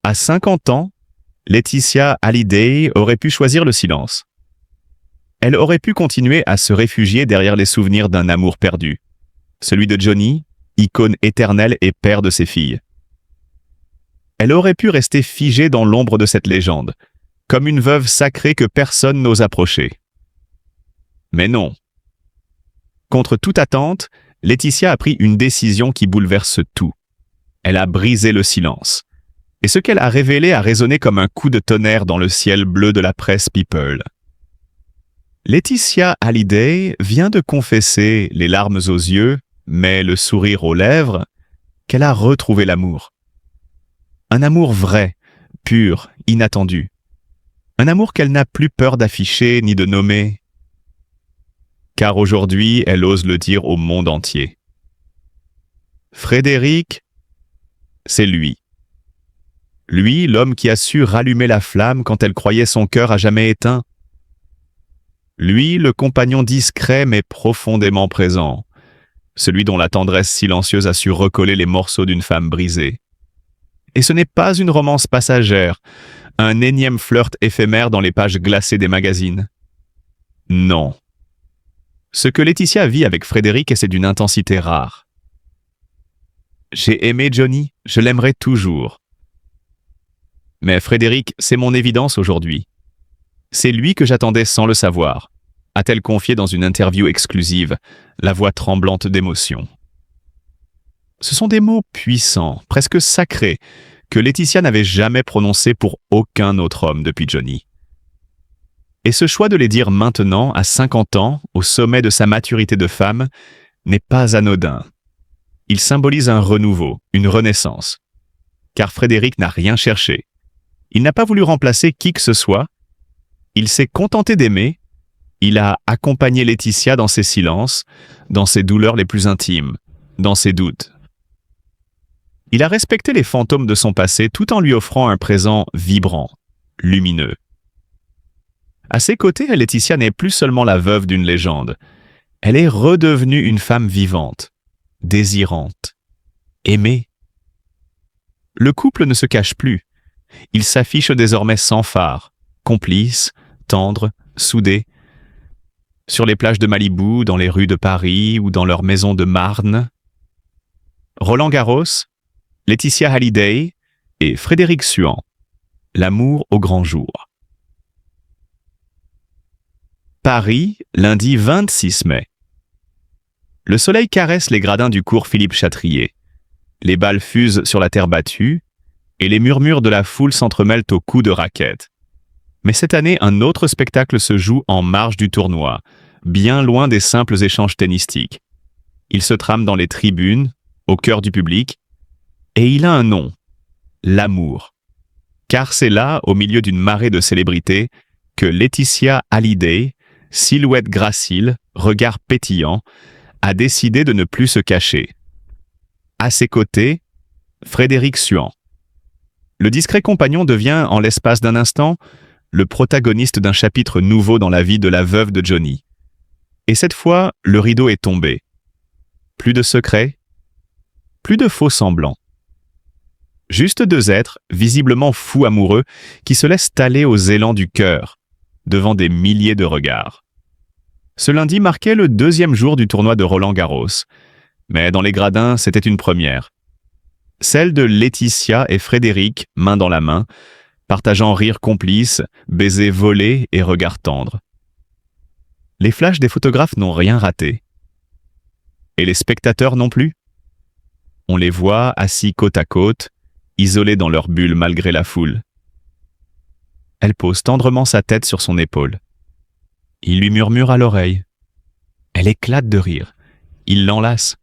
À 50 ans, Laetitia Hallyday aurait pu choisir le silence. Elle aurait pu continuer à se réfugier derrière les souvenirs d'un amour perdu, celui de Johnny, icône éternelle et père de ses filles. Elle aurait pu rester figée dans l'ombre de cette légende, comme une veuve sacrée que personne n'ose approcher. Mais non. Contre toute attente, Laetitia a pris une décision qui bouleverse tout. Elle a brisé le silence. Et ce qu'elle a révélé a résonné comme un coup de tonnerre dans le ciel bleu de la presse People. Laetitia Hallyday vient de confesser, les larmes aux yeux, mais le sourire aux lèvres, qu'elle a retrouvé l'amour. Un amour vrai, pur, inattendu. Un amour qu'elle n'a plus peur d'afficher ni de nommer. Car aujourd'hui, elle ose le dire au monde entier. Frédéric, c'est lui. Lui, l'homme qui a su rallumer la flamme quand elle croyait son cœur à jamais éteint. Lui, le compagnon discret mais profondément présent. Celui dont la tendresse silencieuse a su recoller les morceaux d'une femme brisée. Et ce n'est pas une romance passagère, un énième flirt éphémère dans les pages glacées des magazines. Non. Ce que Laetitia vit avec Frédéric, c'est d'une intensité rare. J'ai aimé Johnny, je l'aimerai toujours. Mais Frédéric, c'est mon évidence aujourd'hui. C'est lui que j'attendais sans le savoir, a-t-elle confié dans une interview exclusive, la voix tremblante d'émotion. Ce sont des mots puissants, presque sacrés, que Laetitia n'avait jamais prononcés pour aucun autre homme depuis Johnny. Et ce choix de les dire maintenant, à 50 ans, au sommet de sa maturité de femme, n'est pas anodin. Il symbolise un renouveau, une renaissance. Car Frédéric n'a rien cherché. Il n'a pas voulu remplacer qui que ce soit. Il s'est contenté d'aimer. Il a accompagné Laetitia dans ses silences, dans ses douleurs les plus intimes, dans ses doutes. Il a respecté les fantômes de son passé tout en lui offrant un présent vibrant, lumineux. À ses côtés, Laetitia n'est plus seulement la veuve d'une légende. Elle est redevenue une femme vivante, désirante, aimée. Le couple ne se cache plus. Il s'affiche désormais sans phare, complice, tendre, soudé. Sur les plages de Malibu, dans les rues de Paris ou dans leur maison de Marne. Roland Garros, Laetitia Hallyday et Frédéric Suant. L'amour au grand jour. Paris, lundi 26 mai. Le soleil caresse les gradins du cours Philippe Chatrier. Les balles fusent sur la terre battue et les murmures de la foule s'entremêlent aux coups de raquette. Mais cette année, un autre spectacle se joue en marge du tournoi, bien loin des simples échanges tennistiques. Il se trame dans les tribunes, au cœur du public, et il a un nom, l'amour. Car c'est là, au milieu d'une marée de célébrités, que Laetitia Hallyday, silhouette gracile, regard pétillant, a décidé de ne plus se cacher. À ses côtés, Frédéric Suant. Le discret compagnon devient, en l'espace d'un instant, le protagoniste d'un chapitre nouveau dans la vie de la veuve de Johnny. Et cette fois, le rideau est tombé. Plus de secrets, plus de faux semblants. Juste deux êtres, visiblement fous amoureux, qui se laissent aller aux élans du cœur, devant des milliers de regards. Ce lundi marquait le 2e jour du tournoi de Roland Garros, mais dans les gradins, c'était une première. Celle de Laetitia et Frédéric, main dans la main, partageant rires complices, baisers volés et regards tendres. Les flashs des photographes n'ont rien raté. Et les spectateurs non plus. On les voit assis côte à côte, isolés dans leur bulle malgré la foule. Elle pose tendrement sa tête sur son épaule. Il lui murmure à l'oreille. Elle éclate de rire. Il l'enlace.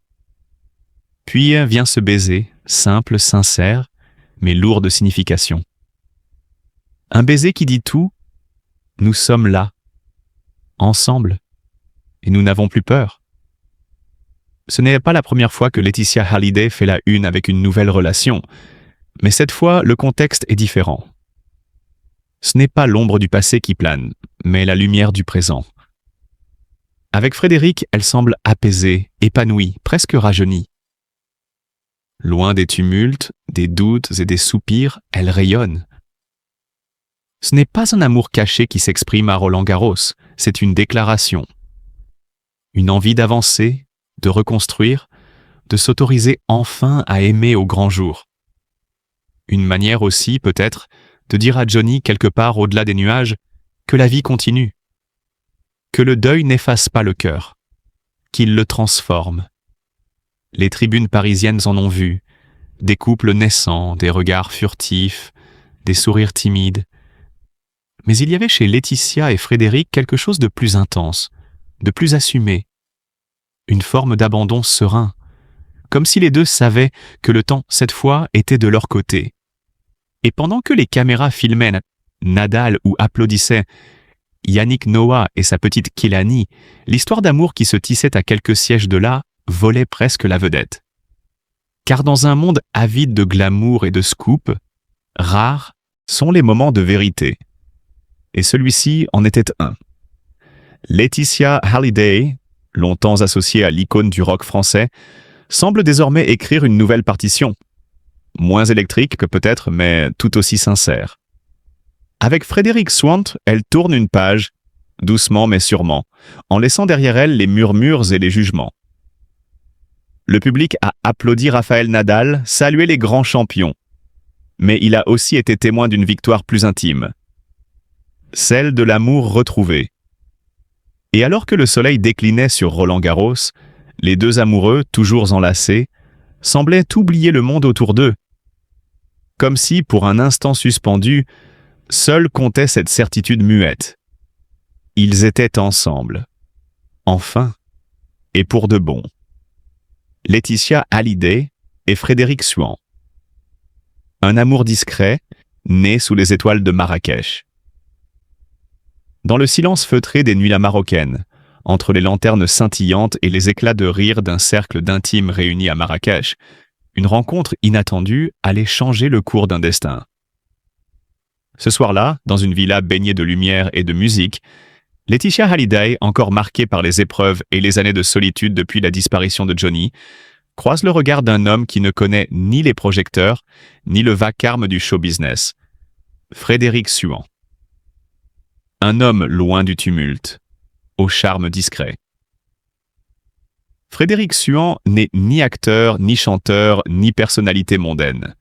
Puis vient ce baiser, simple, sincère, mais lourd de signification. Un baiser qui dit tout. Nous sommes là, ensemble, et nous n'avons plus peur. Ce n'est pas la première fois que Laetitia Hallyday fait la une avec une nouvelle relation, mais cette fois, le contexte est différent. Ce n'est pas l'ombre du passé qui plane, mais la lumière du présent. Avec Frédéric, elle semble apaisée, épanouie, presque rajeunie. Loin des tumultes, des doutes et des soupirs, elle rayonne. Ce n'est pas un amour caché qui s'exprime à Roland-Garros, c'est une déclaration. Une envie d'avancer, de reconstruire, de s'autoriser enfin à aimer au grand jour. Une manière aussi, peut-être, de dire à Johnny, quelque part au-delà des nuages, que la vie continue. Que le deuil n'efface pas le cœur, qu'il le transforme. Les tribunes parisiennes en ont vu, des couples naissants, des regards furtifs, des sourires timides. Mais il y avait chez Laetitia et Frédéric quelque chose de plus intense, de plus assumé. Une forme d'abandon serein, comme si les deux savaient que le temps, cette fois, était de leur côté. Et pendant que les caméras filmaient Nadal ou applaudissaient Yannick Noah et sa petite Kehlani, l'histoire d'amour qui se tissait à quelques sièges de là volait presque la vedette. Car dans un monde avide de glamour et de scoop, rares sont les moments de vérité. Et celui-ci en était un. Laetitia Hallyday, longtemps associée à l'icône du rock français, semble désormais écrire une nouvelle partition. Moins électrique que peut-être, mais tout aussi sincère. Avec Frédéric Swant, elle tourne une page, doucement mais sûrement, en laissant derrière elle les murmures et les jugements. Le public a applaudi Rafael Nadal, salué les grands champions. Mais il a aussi été témoin d'une victoire plus intime. Celle de l'amour retrouvé. Et alors que le soleil déclinait sur Roland-Garros, les deux amoureux, toujours enlacés, semblaient oublier le monde autour d'eux. Comme si, pour un instant suspendu, seule comptait cette certitude muette. Ils étaient ensemble. Enfin, et pour de bon. Laetitia Hallyday et Frédéric Suant. Un amour discret, né sous les étoiles de Marrakech. Dans le silence feutré des nuits marocaines, entre les lanternes scintillantes et les éclats de rire d'un cercle d'intimes réunis à Marrakech, une rencontre inattendue allait changer le cours d'un destin. Ce soir-là, dans une villa baignée de lumière et de musique, Laetitia Hallyday, encore marquée par les épreuves et les années de solitude depuis la disparition de Johnny, croise le regard d'un homme qui ne connaît ni les projecteurs, ni le vacarme du show business. Frédéric Suant. Un homme loin du tumulte, au charme discret. Frédéric Suant n'est ni acteur, ni chanteur, ni personnalité mondaine.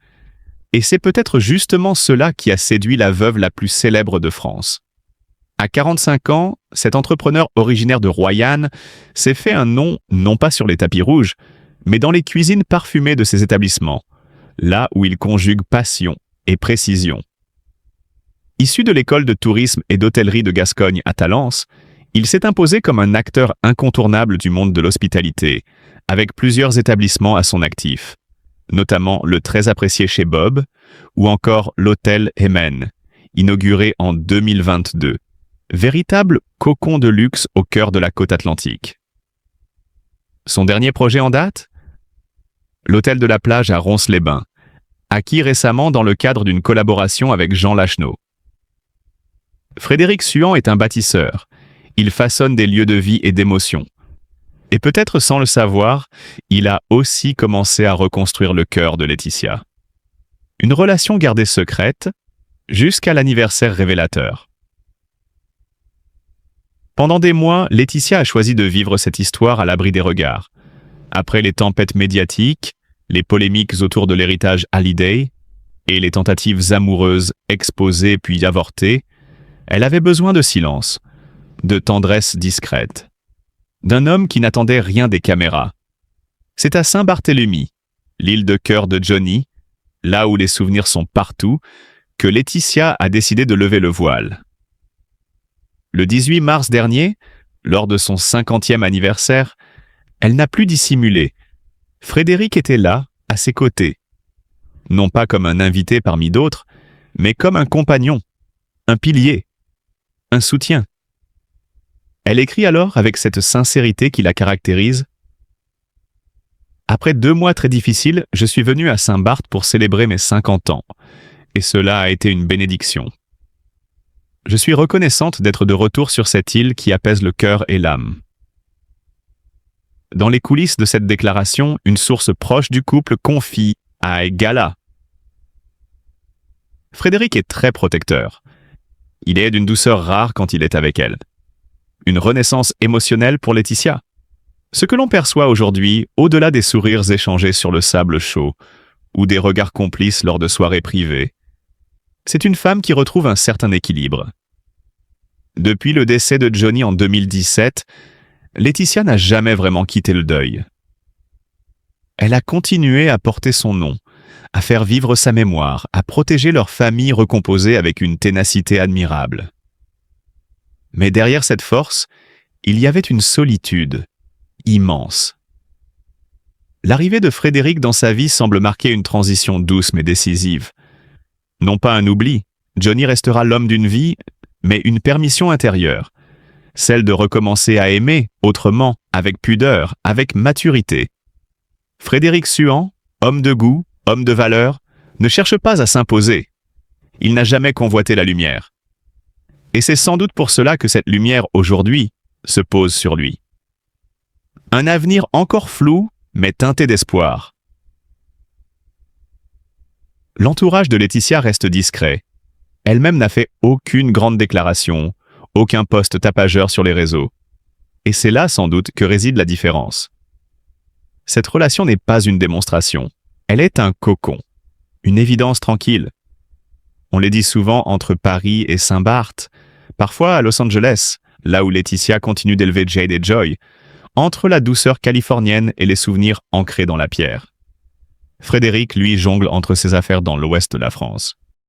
Et c'est peut-être justement cela qui a séduit la veuve la plus célèbre de France. À 45 ans, cet entrepreneur originaire de Royanne s'est fait un nom non pas sur les tapis rouges, mais dans les cuisines parfumées de ses établissements, là où il conjugue passion et précision. Issu de l'école de tourisme et d'hôtellerie de Gascogne à Talence, il s'est imposé comme un acteur incontournable du monde de l'hospitalité, avec plusieurs établissements à son actif, notamment le très apprécié chez Bob, ou encore l'hôtel Hemen, inauguré en 2022, véritable cocon de luxe au cœur de la côte atlantique. Son dernier projet en date ? L'hôtel de la plage à Ronces-les-Bains, acquis récemment dans le cadre d'une collaboration avec Jean Lachenot. Frédéric Suant est un bâtisseur. Il façonne des lieux de vie et d'émotion. Et peut-être sans le savoir, il a aussi commencé à reconstruire le cœur de Laetitia. Une relation gardée secrète jusqu'à l'anniversaire révélateur. Pendant des mois, Laetitia a choisi de vivre cette histoire à l'abri des regards. Après les tempêtes médiatiques, les polémiques autour de l'héritage Hallyday et les tentatives amoureuses exposées puis avortées, elle avait besoin de silence, de tendresse discrète, d'un homme qui n'attendait rien des caméras. C'est à Saint-Barthélemy, l'île de cœur de Johnny, là où les souvenirs sont partout, que Laetitia a décidé de lever le voile. Le 18 mars dernier, lors de son 50e anniversaire, elle n'a plus dissimulé. Frédéric était là, à ses côtés. Non pas comme un invité parmi d'autres, mais comme un compagnon, un pilier, un soutien. Elle écrit alors avec cette sincérité qui la caractérise. Après 2 mois très difficiles, je suis venue à Saint-Barth pour célébrer mes 50 ans. Et cela a été une bénédiction. Je suis reconnaissante d'être de retour sur cette île qui apaise le cœur et l'âme. Dans les coulisses de cette déclaration, une source proche du couple confie à Gala Frédéric est très protecteur. Il est d'une douceur rare quand il est avec elle. Une renaissance émotionnelle pour Laetitia. Ce que l'on perçoit aujourd'hui, au-delà des sourires échangés sur le sable chaud ou des regards complices lors de soirées privées, c'est une femme qui retrouve un certain équilibre. Depuis le décès de Johnny en 2017, Laetitia n'a jamais vraiment quitté le deuil. Elle a continué à porter son nom, à faire vivre sa mémoire, à protéger leur famille recomposée avec une ténacité admirable. Mais derrière cette force, il y avait une solitude immense. L'arrivée de Frédéric dans sa vie semble marquer une transition douce mais décisive. Non pas un oubli, Johnny restera l'homme d'une vie, mais une permission intérieure, celle de recommencer à aimer autrement, avec pudeur, avec maturité. Frédéric Suhan, homme de goût, homme de valeur, ne cherche pas à s'imposer. Il n'a jamais convoité la lumière. Et c'est sans doute pour cela que cette lumière, aujourd'hui, se pose sur lui. Un avenir encore flou, mais teinté d'espoir. L'entourage de Laetitia reste discret. Elle-même n'a fait aucune grande déclaration, aucun post tapageur sur les réseaux. Et c'est là, sans doute, que réside la différence. Cette relation n'est pas une démonstration. Elle est un cocon, une évidence tranquille. On les dit souvent entre Paris et Saint-Barth, parfois à Los Angeles, là où Laetitia continue d'élever Jade et Joy, entre la douceur californienne et les souvenirs ancrés dans la pierre. Frédéric, lui, jongle entre ses affaires dans l'ouest de la France.